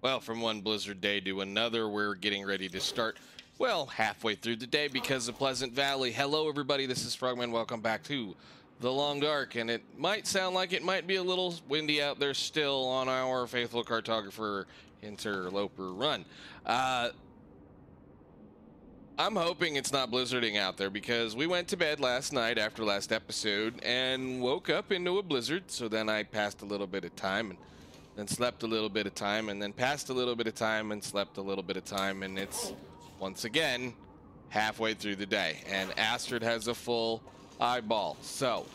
Well, from one blizzard day to another, we're getting ready to start, well, halfway through the day because of Pleasant Valley. Hello, everybody. This is Frogman. Welcome back to The Long Dark. And it might sound like it might be a little windy out there still on our faithful Cartographer interloper run. I'm hoping it's not blizzarding out there because we went to bed last night after last episode and woke up into a blizzard. So then I passed a little bit of time and then slept a little bit of time and then passed a little bit of time and slept a little bit of time, and it's once again halfway through the day and Astrid has a full eyeball. So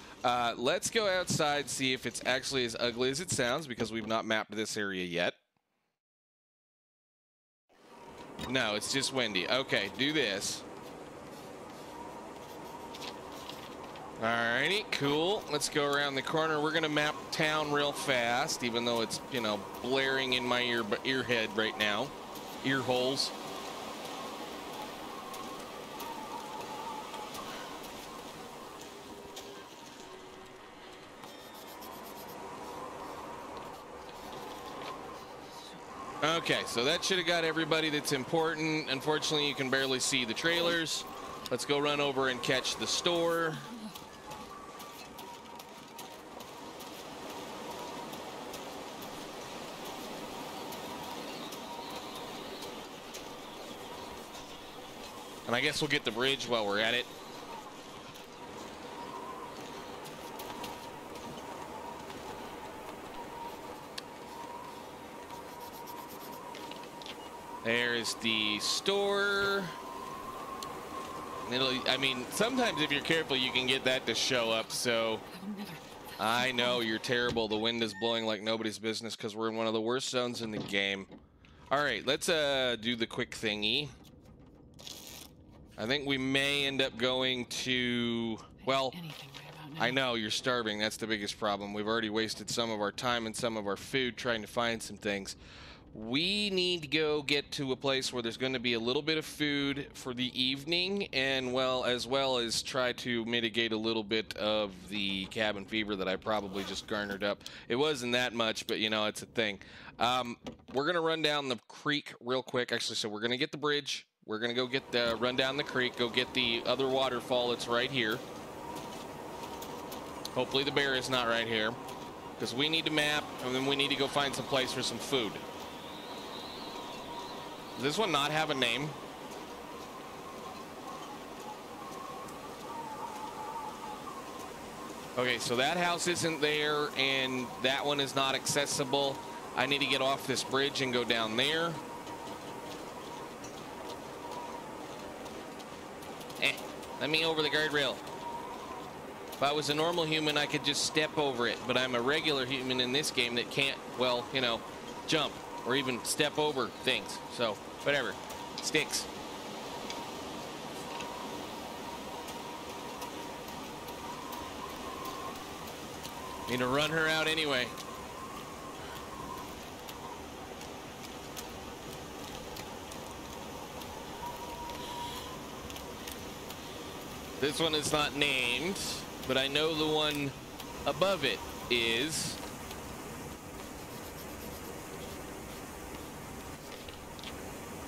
let's go outside, see if it's actually as ugly as it sounds, because we've not mapped this area yet. No, it's just windy. Okay, do this. Alrighty, cool. Let's go around the corner. We're gonna map town real fast, even though it's, you know, blaring in my ear head right now. Ear holes. Okay, so that should have got everybody that's important. Unfortunately, you can barely see the trailers. Let's go run over and catch the store. And I guess we'll get the bridge while we're at it. There's the store. I mean, sometimes if you're careful, you can get that to show up. So I know you're terrible. The wind is blowing like nobody's business because we're in one of the worst zones in the game. All right, let's do the quick thingy. I think we may end up going to, well, I know you're starving. That's the biggest problem. We've already wasted some of our time and some of our food trying to find some things. We need to go get to a place where there's going to be a little bit of food for the evening, and as well as try to mitigate a little bit of the cabin fever that I probably just garnered up. It wasn't that much, but you know, it's a thing. We're going to run down the creek real quick. Actually, so we're going to get the bridge. We're going to go get run down the creek, go get the other waterfall that's right here. Hopefully the bear is not right here, because we need to map, and then we need to go find some place for some food. Does this one not have a name? Okay, so that house isn't there, and that one is not accessible. I need to get off this bridge and go down there. Let me over the guardrail. If I was a normal human, I could just step over it, but I'm a regular human in this game that can't, well, you know, jump or even step over things. So, whatever. Sticks. Need to run her out anyway. This one is not named, but I know the one above it is.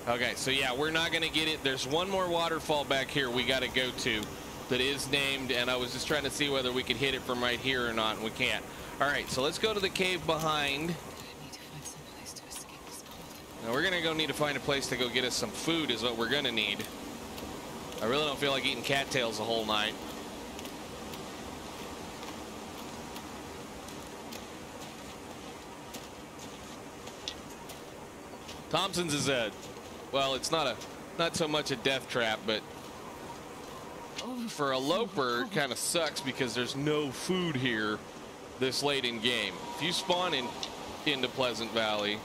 Okay, so yeah, we're not going to get it. There's one more waterfall back here we got to go to that is named, and I was just trying to see whether we could hit it from right here or not, and we can't. All right, so let's go to the cave behind. Now we're going to need to find a place to go get us some food is what we're going to need. I really don't feel like eating cattails the whole night. Thompson's is well, it's not so much a death trap, but for a loper, it kind of sucks because there's no food here this late in game. If you spawn into Pleasant Valley,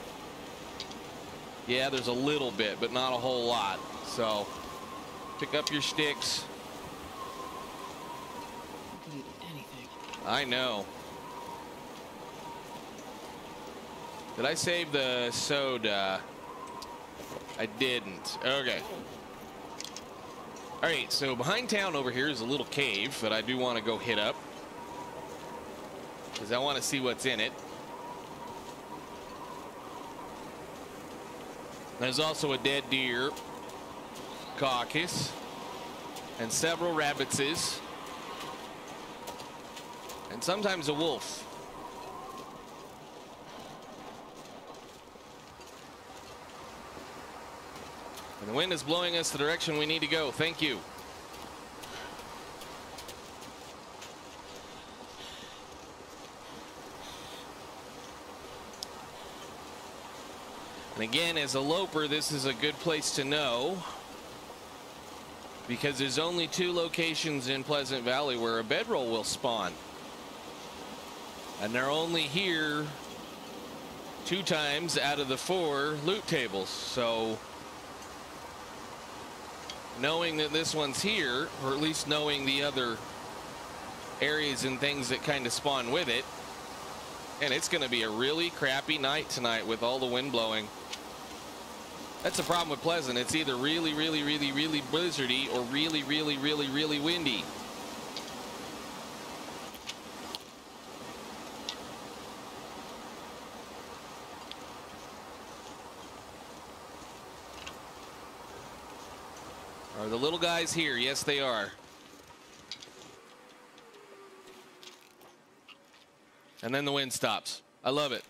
yeah, there's a little bit, but not a whole lot. So pick up your sticks. I could eat anything. I know. Did I save the soda? I didn't. Okay. All right, so behind town over here is a little cave that I do want to go hit up, because I want to see what's in it. There's also a dead deer carcass and several rabbitses and sometimes a wolf. And the wind is blowing us the direction we need to go. Thank you. And again, as a loper, this is a good place to know, because there's only 2 locations in Pleasant Valley where a bedroll will spawn. And they're only here 2 times out of the 4 loot tables. So knowing that this one's here, or at least knowing the other areas and things that kind of spawn with it, and it's going to be a really crappy night tonight with all the wind blowing. That's the problem with Pleasant. It's either really, really, really, really blizzardy or really, really, really, really windy. Are the little guys here? Yes, they are. And then the wind stops. I love it.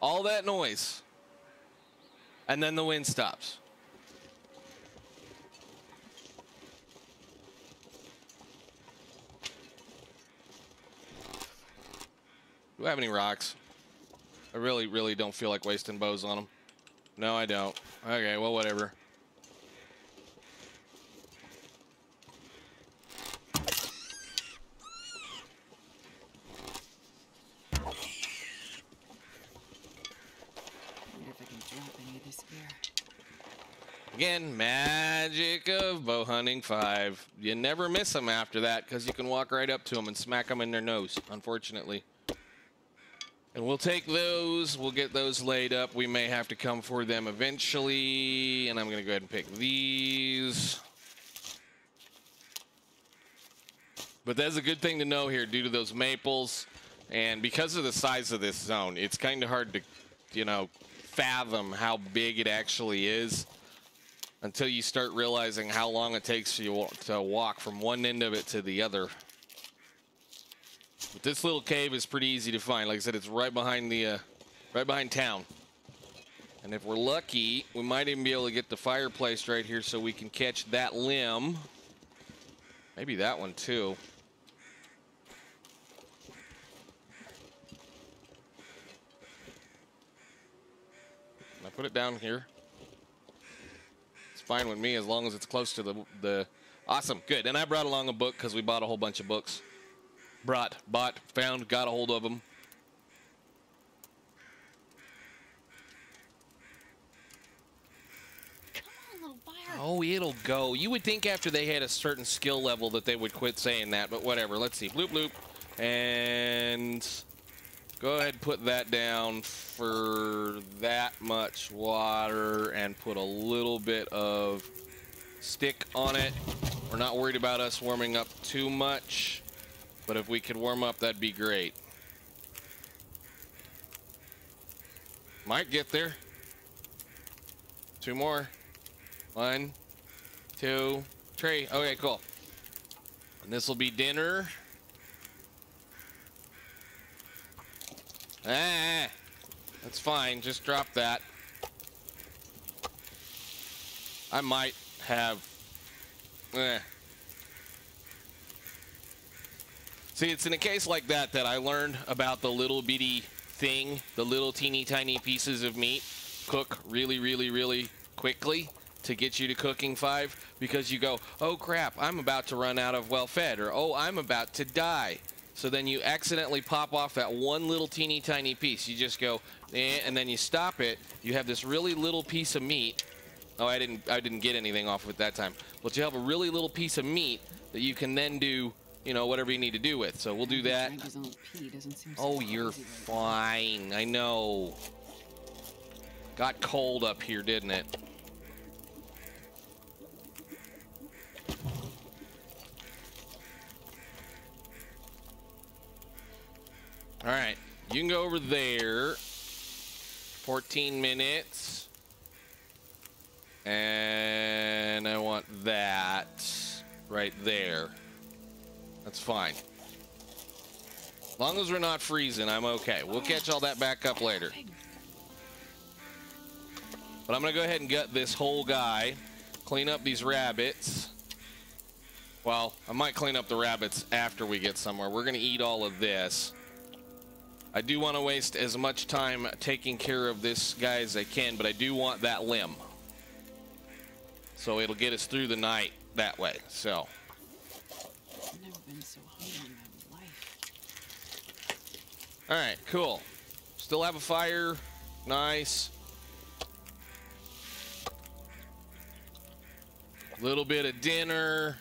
All that noise. And then the wind stops. Do I have any rocks? I really, really don't feel like wasting bows on them. No, I don't. Okay, well, whatever. Again, magic of bow hunting 5. You never miss them after that because you can walk right up to them and smack them in their nose, unfortunately. And we'll take those. We'll get those laid up. We may have to come for them eventually. And I'm going to go ahead and pick these. But that's a good thing to know here due to those maples. And because of the size of this zone, it's kind of hard to, you know, fathom how big it actually is until you start realizing how long it takes you to walk from one end of it to the other. But this little cave is pretty easy to find. Like I said, it's right behind the right behind town. And if we're lucky, we might even be able to get the fireplace right here so we can catch that limb. Maybe that one too. Can I put it down here? Fine with me as long as it's close to the awesome, good. And I brought along a book because we bought a whole bunch of books. Bought, found, got a hold of them. Come on, little fire. Oh, it'll go. You would think after they had a certain skill level that they would quit saying that, but whatever. Let's see. Bloop, bloop. And go ahead and put that down for that much water and put a little bit of stick on it. We're not worried about us warming up too much, but if we could warm up, that'd be great. Might get there. 2 more. 1, 2, 3. Okay, cool. And this will be dinner. Ah, that's fine. Just drop that. I might have. See, it's in a case like that that I learned about the little bitty thing, the little teeny tiny pieces of meat cook really, really, really quickly to get you to cooking 5, because you go, oh crap, I'm about to run out of well-fed, or oh, I'm about to die. So then you accidentally pop off that one little teeny tiny piece. You just go, eh, and then you stop it. You have this really little piece of meat. Oh, I didn't get anything off of it that time. But you have a really little piece of meat that you can then do, you know, whatever you need to do with. So we'll do that. Oh, you're fine. I know. Got cold up here, didn't it? All right, you can go over there. 14 minutes. And I want that right there. That's fine. As long as we're not freezing, I'm okay. We'll catch all that back up later. But I'm going to go ahead and gut this whole guy. Clean up these rabbits. Well, I might clean up the rabbits after we get somewhere. We're going to eat all of this. I do want to waste as much time taking care of this guy as I can, but I do want that limb. So it'll get us through the night that way. So. I've never been so hungry in my life. All right, cool. Still have a fire. Nice. Little bit of dinner.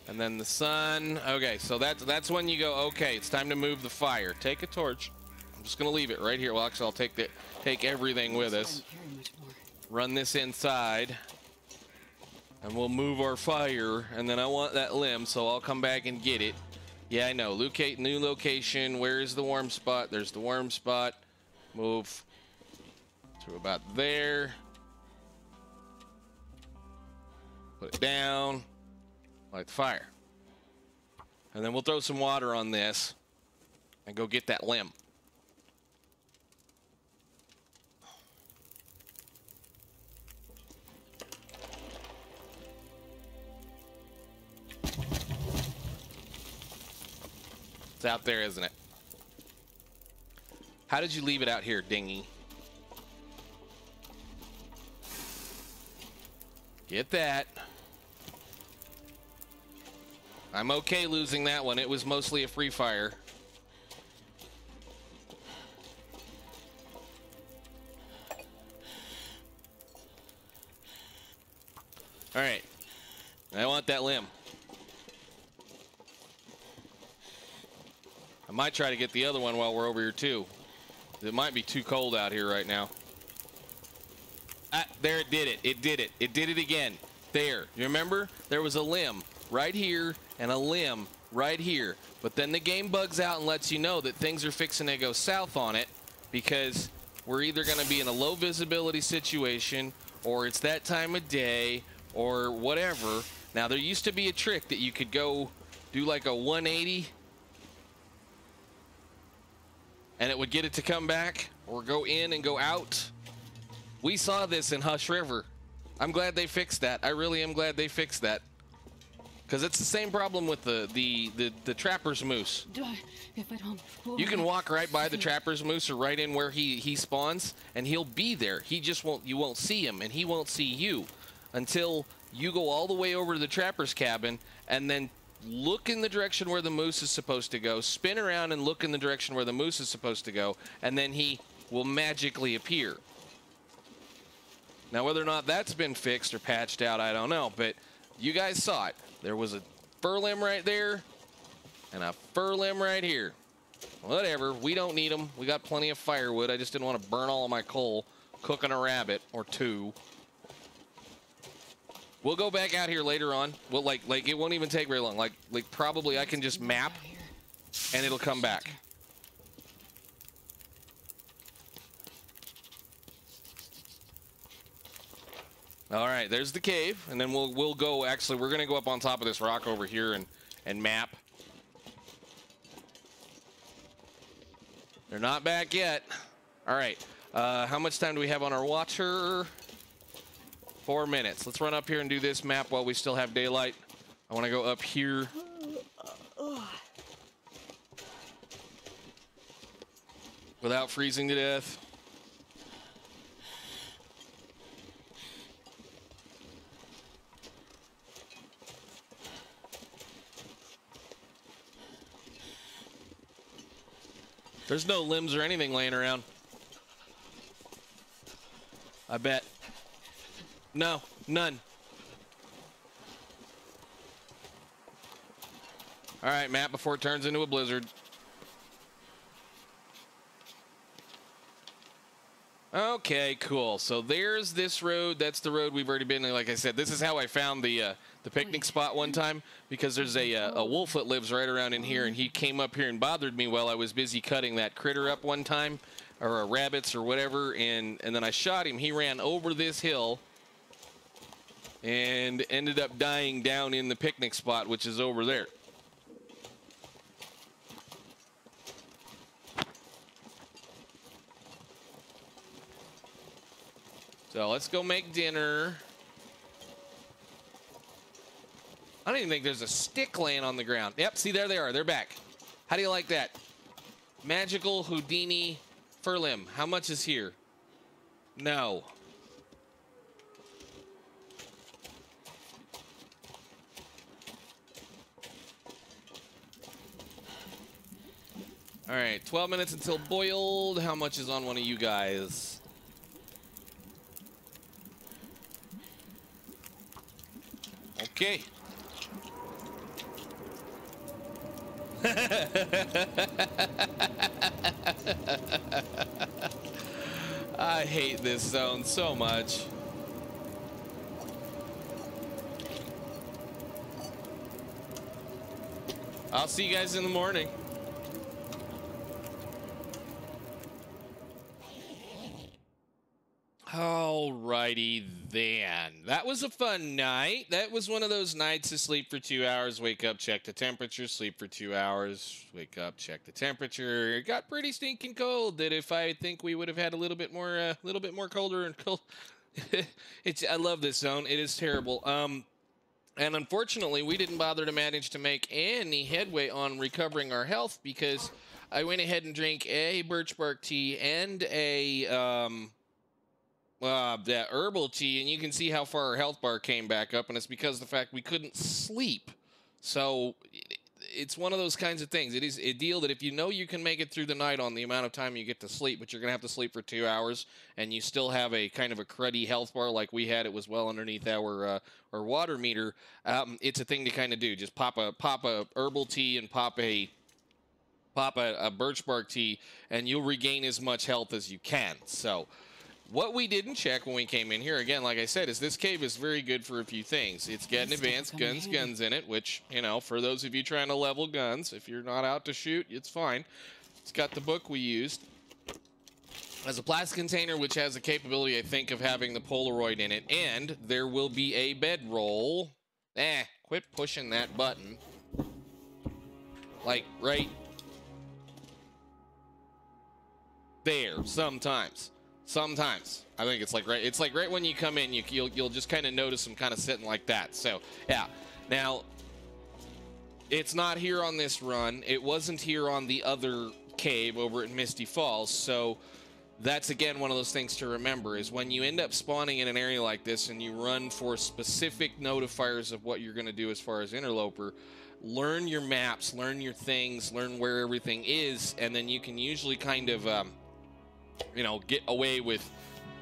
And then the sun. Okay, so that's when you go, okay, it's time to move the fire. Take a torch. I'm just going to leave it right here. Well, actually, I'll take everything with us. Run this inside. And we'll move our fire. And then I want that limb, so I'll come back and get it. Yeah, I know. Locate new location. Where is the warm spot? There's the warm spot. Move to about there. Put it down. Light the fire. And then we'll throw some water on this and go get that limb. It's out there, isn't it? How did you leave it out here, Dingy? Get that. I'm okay losing that one. It was mostly a free fire. All right. I want that limb. I might try to get the other one while we're over here too. It might be too cold out here right now. Ah, there it did it. It did it. It did it again. There. You remember? There was a limb right here and a limb right here. But then the game bugs out and lets you know that things are fixing to go south on it because we're either going to be in a low visibility situation or it's that time of day or whatever. Now, there used to be a trick that you could go do like a 180 and it would get it to come back or go in and go out. We saw this in Hush River. I'm glad they fixed that. I really am glad they fixed that. Because it's the same problem with the trapper's moose. If I don't, you can walk right by the trapper's moose or right in where he spawns, and he'll be there. He just won't. You won't see him, and he won't see you until you go all the way over to the trapper's cabin, and then look in the direction where the moose is supposed to go, spin around and look in the direction where the moose is supposed to go, and then he will magically appear. Now, whether or not that's been fixed or patched out, I don't know, but you guys saw it. There was a fir limb right there and a fir limb right here. Whatever, we don't need them. We got plenty of firewood. I just didn't want to burn all of my coal cooking a rabbit or two. We'll go back out here later on. We'll like it won't even take very long. Like probably I can just map and it'll come back. All right, there's the cave, and then we'll go. Actually, we're gonna go up on top of this rock over here and map. They're not back yet. All right, how much time do we have on our watcher? 4 minutes. Let's run up here and do this map while we still have daylight. I want to go up here. Without freezing to death. There's no limbs or anything laying around. I bet. No, none. All right, Matt, before it turns into a blizzard. Okay, cool. So there's this road. That's the road we've already been. Like I said, this is how I found the picnic spot one time, because there's a wolf that lives right around in here, and he came up here and bothered me while I was busy cutting that critter up one time, or rabbits or whatever, and then I shot him. He ran over this hill and ended up dying down in the picnic spot, which is over there. So let's go make dinner. I don't even think there's a stick laying on the ground. Yep, see, there they are. They're back. How do you like that? Magical Houdini fur limb. How much is here? No. All right, 12 minutes until boiled. How much is on one of you guys? Okay. I hate this zone so much. I'll see you guys in the morning. Alrighty then. That was a fun night. That was one of those nights to sleep for 2 hours, wake up, check the temperature, sleep for 2 hours, wake up, check the temperature. It got pretty stinking cold. That if I think we would have had a little bit more colder and cold. I love this zone. It is terrible. And unfortunately, we didn't bother to manage to make any headway on recovering our health because I went ahead and drank a birch bark tea and that herbal tea, and you can see how far our health bar came back up, and it's because of the fact we couldn't sleep. So it's one of those kinds of things. It is a deal that if you know you can make it through the night on the amount of time you get to sleep, but you're going to have to sleep for 2 hours, and you still have a kind of a cruddy health bar like we had, it was well underneath our water meter, it's a thing to kind of do. Just pop a herbal tea and pop a birch bark tea, and you'll regain as much health as you can. So what we didn't check when we came in here, again, like I said, is this cave is very good for a few things. It's got an advanced guns in it, which, you know, for those of you trying to level guns, if you're not out to shoot, it's fine. It's got the book we used. Has a plastic container, which has the capability, I think, of having the Polaroid in it. And there will be a bedroll. Quit pushing that button. Like, right there, sometimes. Sometimes. I think it's like right when you come in, you'll just kind of notice them kind of sitting like that. So, yeah. Now, it's not here on this run. It wasn't here on the other cave over at Misty Falls. So, that's, again, one of those things to remember is when you end up spawning in an area like this and you run for specific notifiers of what you're going to do as far as interloper, learn your maps, learn your things, learn where everything is, and then you can usually kind of you know, get away with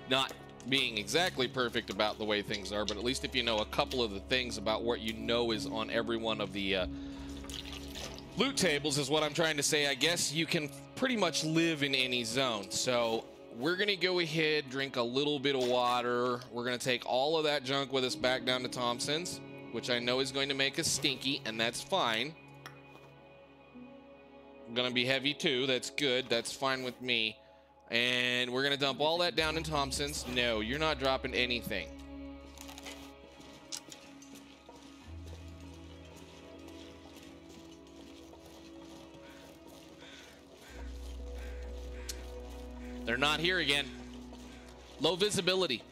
not being exactly perfect about the way things are, but at least if you know a couple of the things about what you know is on every one of the loot tables is what I'm trying to say. I guess you can pretty much live in any zone. So we're going to go ahead, drink a little bit of water. We're going to take all of that junk with us back down to Thompson's, which I know is going to make us stinky, and that's fine. I'm going to be heavy too. That's good. That's fine with me. And we're going to dump all that down in Thompson's. No, you're not dropping anything. They're not here again. Low visibility.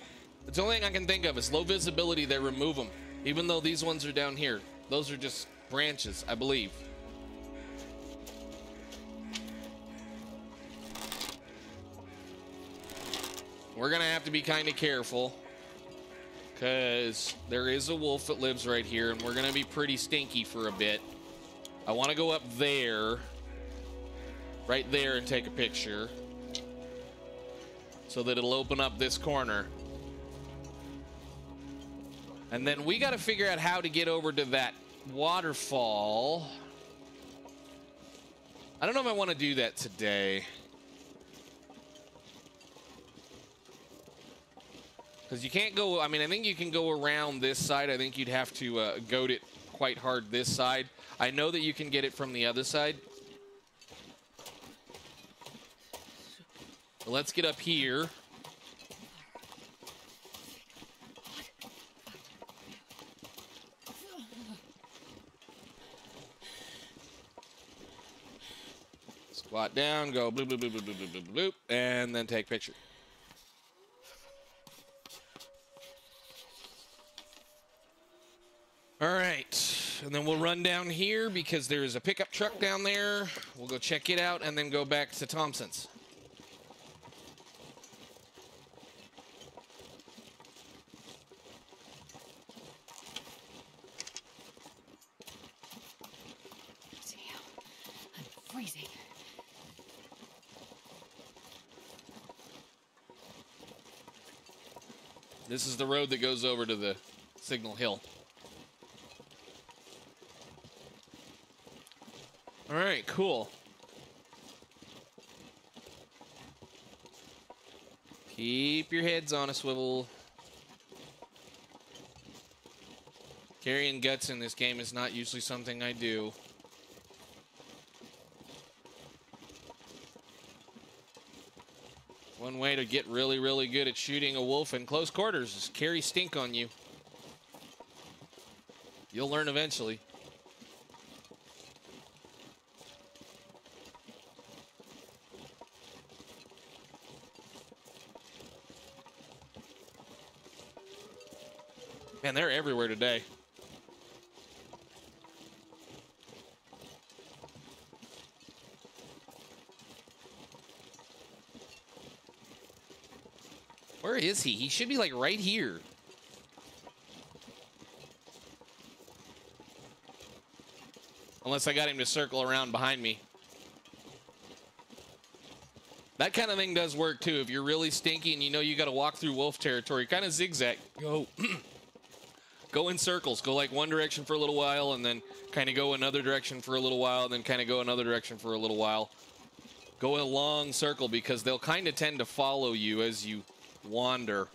That's the only thing I can think of is low visibility. They remove them. Even though these ones are down here. Those are just branches, I believe. We're going to have to be kind of careful because there is a wolf that lives right here, and we're going to be pretty stinky for a bit. I want to go up there, right there, and take a picture so that it'll open up this corner. And then we got to figure out how to get over to that waterfall. I don't know if I want to do that today. Because you can't go, I mean, I think you can go around this side. I think you'd have to goat it quite hard this side. I know that you can get it from the other side. Let's get up here. Squat down, go bloop, bloop, bloop, bloop, bloop, bloop, bloop, bloop, and then take picture. All right, and then we'll run down here because there's a pickup truck down there. We'll go check it out and then go back to Thompson's. I'm freezing. This is the road that goes over to the Signal Hill. All right, cool. Keep your heads on a swivel. Carrying guts in this game is not usually something I do. One way to get really, really good at shooting a wolf in close quarters is carry stink on you. You'll learn eventually. Man, they're everywhere today. Where is he? He should be like right here. Unless I got him to circle around behind me. That kind of thing does work too. If you're really stinky and you know you got to walk through wolf territory, kind of zigzag. Go. Go in circles. Go like one direction for a little while and then kind of go another direction for a little while and then kind of go another direction for a little while. Go a long circle because they'll kind of tend to follow you as you wander.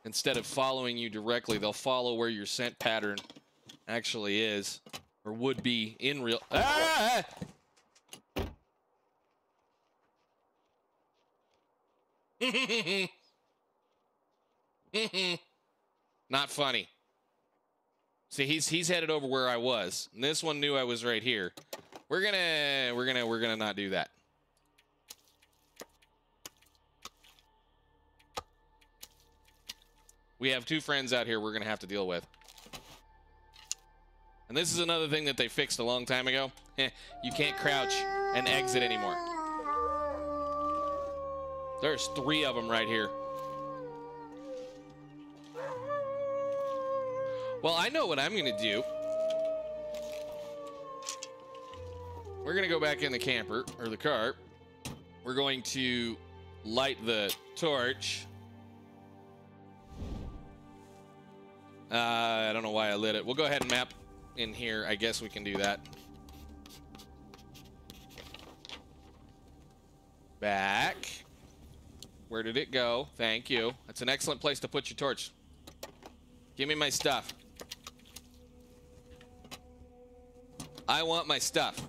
Instead of following you directly, they'll follow where your scent pattern actually is or would be in real. Ah! Not funny. See, he's headed over where I was. And this one knew I was right here. We're gonna not do that. We have two friends out here we're gonna have to deal with. And this is another thing that they fixed a long time ago. You can't crouch and exit anymore. There's 3 of them right here. Well, I know what I'm going to do. We're going to go back in the camper, or the car. We're going to light the torch. I don't know why I lit it. We'll go ahead and map in here. I guess we can do that. Back. Where did it go? Thank you. That's an excellent place to put your torch. Give me my stuff. I want my stuff.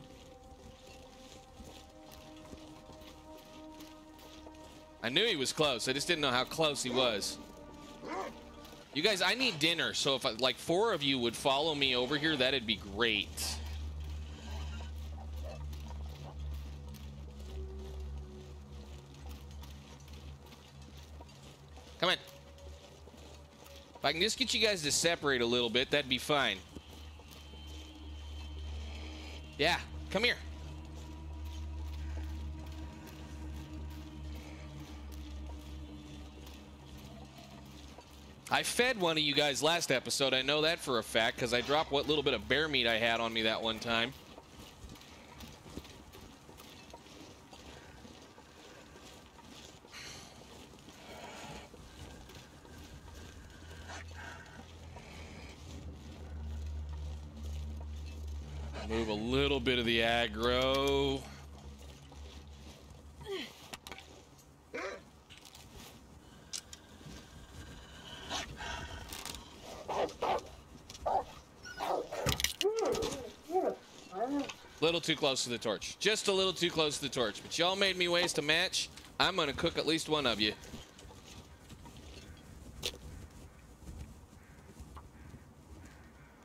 I knew he was close. I just didn't know how close he was. You guys, I need dinner. So if like 4 of you would follow me over here, that'd be great. Come in. If I can just get you guys to separate a little bit, that'd be fine. Yeah, come here. I fed one of you guys last episode. I know that for a fact because I dropped what little bit of bear meat I had on me that one time. Move a little bit of the aggro. Little too close to the torch. Just a little too close to the torch. But y'all made me waste a match. I'm gonna cook at least one of you.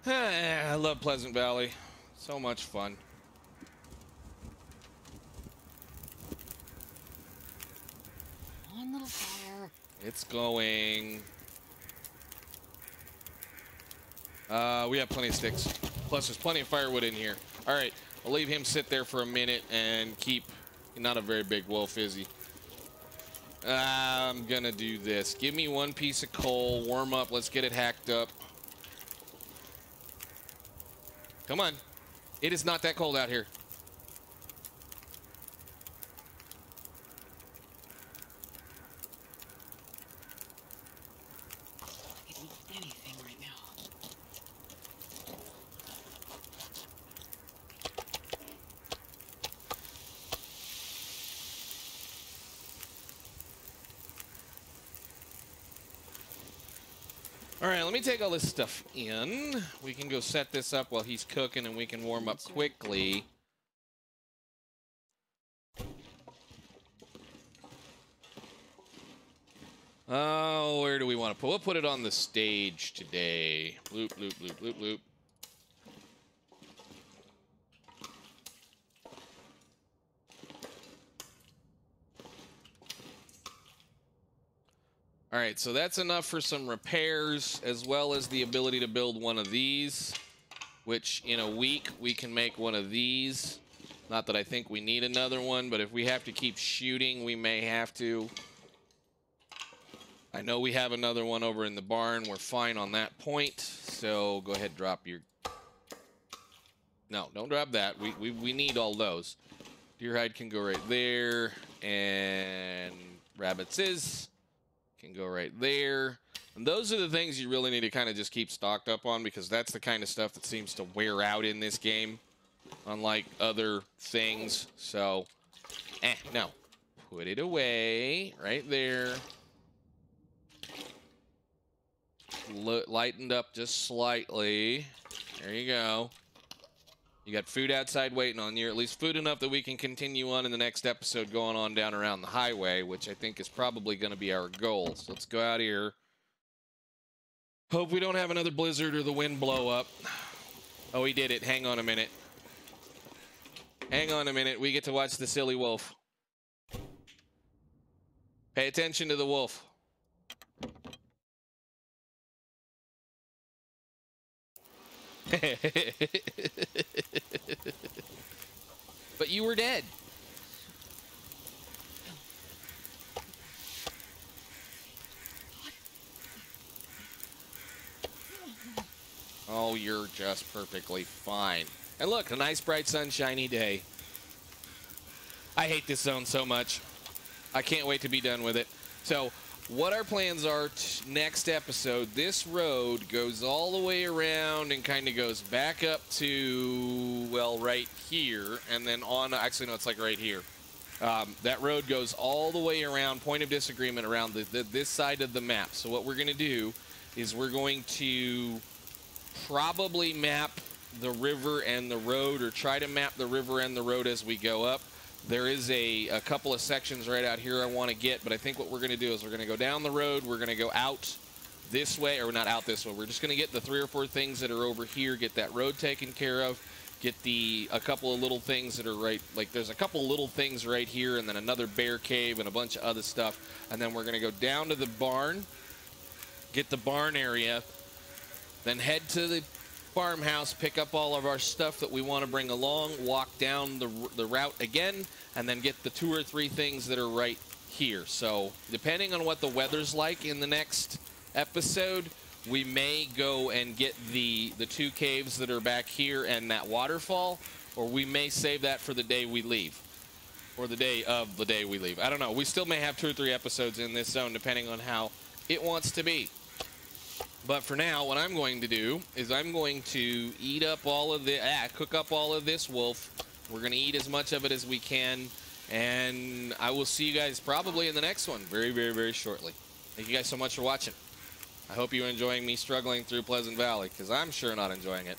I love Pleasant Valley. So much fun. It's going. We have plenty of sticks. Plus, there's plenty of firewood in here. All right, I'll leave him sit there for a minute and keep. Not a very big wolf, is he? I'm gonna do this. Give me one piece of coal. Warm up. Let's get it hacked up. Come on. It is not that cold out here. I can eat anything right now. All right, let me take all this stuff in. We can go set this up while he's cooking, and we can warm up quickly. Oh, where do we want to put? We'll put it on the stage today. Bloop, bloop, bloop, bloop, bloop. All right, so that's enough for some repairs, as well as the ability to build one of these, which in a week we can make one of these. Not that I think we need another one, but if we have to keep shooting, we may have to. I know we have another one over in the barn. We're fine on that point. So go ahead, drop your... No, don't drop that. We need all those. Deer hide can go right there. And rabbits can go right there. And those are the things you really need to kind of just keep stocked up on, because that's the kind of stuff that seems to wear out in this game, unlike other things. So, no. Put it away right there. Lightened up just slightly. There you go. You got food outside waiting on you, or at least food enough that we can continue on in the next episode going on down around the highway, which I think is probably going to be our goal. So let's go out here. Hope we don't have another blizzard or the wind blow up. Oh, he did it. Hang on a minute. Hang on a minute. We get to watch the silly wolf. Pay attention to the wolf. But you were dead. Oh, you're just perfectly fine. And look, a nice, bright, sunshiny day. I hate this zone so much. I can't wait to be done with it. So, what our plans are next episode, this road goes all the way around and kind of goes back up to, well, right here, and then on, actually, no, it's like right here. That road goes all the way around, point of disagreement, around this side of the map. So what we're going to do is we're going to probably map the river and the road, or try to map the river and the road as we go up. There is a couple of sections right out here I want to get, but I think what we're going to do is we're going to go down the road, we're going to go out this way, or not out this way. We're just going to get the 3 or 4 things that are over here, get that road taken care of, get a couple of little things that are right, like there's a couple little things right here, and then another bear cave and a bunch of other stuff, and then we're going to go down to the barn, get the barn area, then head to the farmhouse, pick up all of our stuff that we want to bring along, walk down the route again, and then get the 2 or 3 things that are right here. So depending on what the weather's like in the next episode, we may go and get the 2 caves that are back here and that waterfall, or we may save that for the day we leave, or the day of the day we leave. I don't know. We still may have 2 or 3 episodes in this zone depending on how it wants to be. But for now, what I'm going to do is I'm going to eat up all of the, cook up all of this wolf. We're going to eat as much of it as we can, and I will see you guys probably in the next one very, very, very shortly. Thank you guys so much for watching. I hope you're enjoying me struggling through Pleasant Valley, because I'm sure not enjoying it.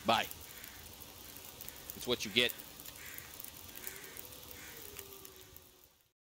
Bye. It's what you get.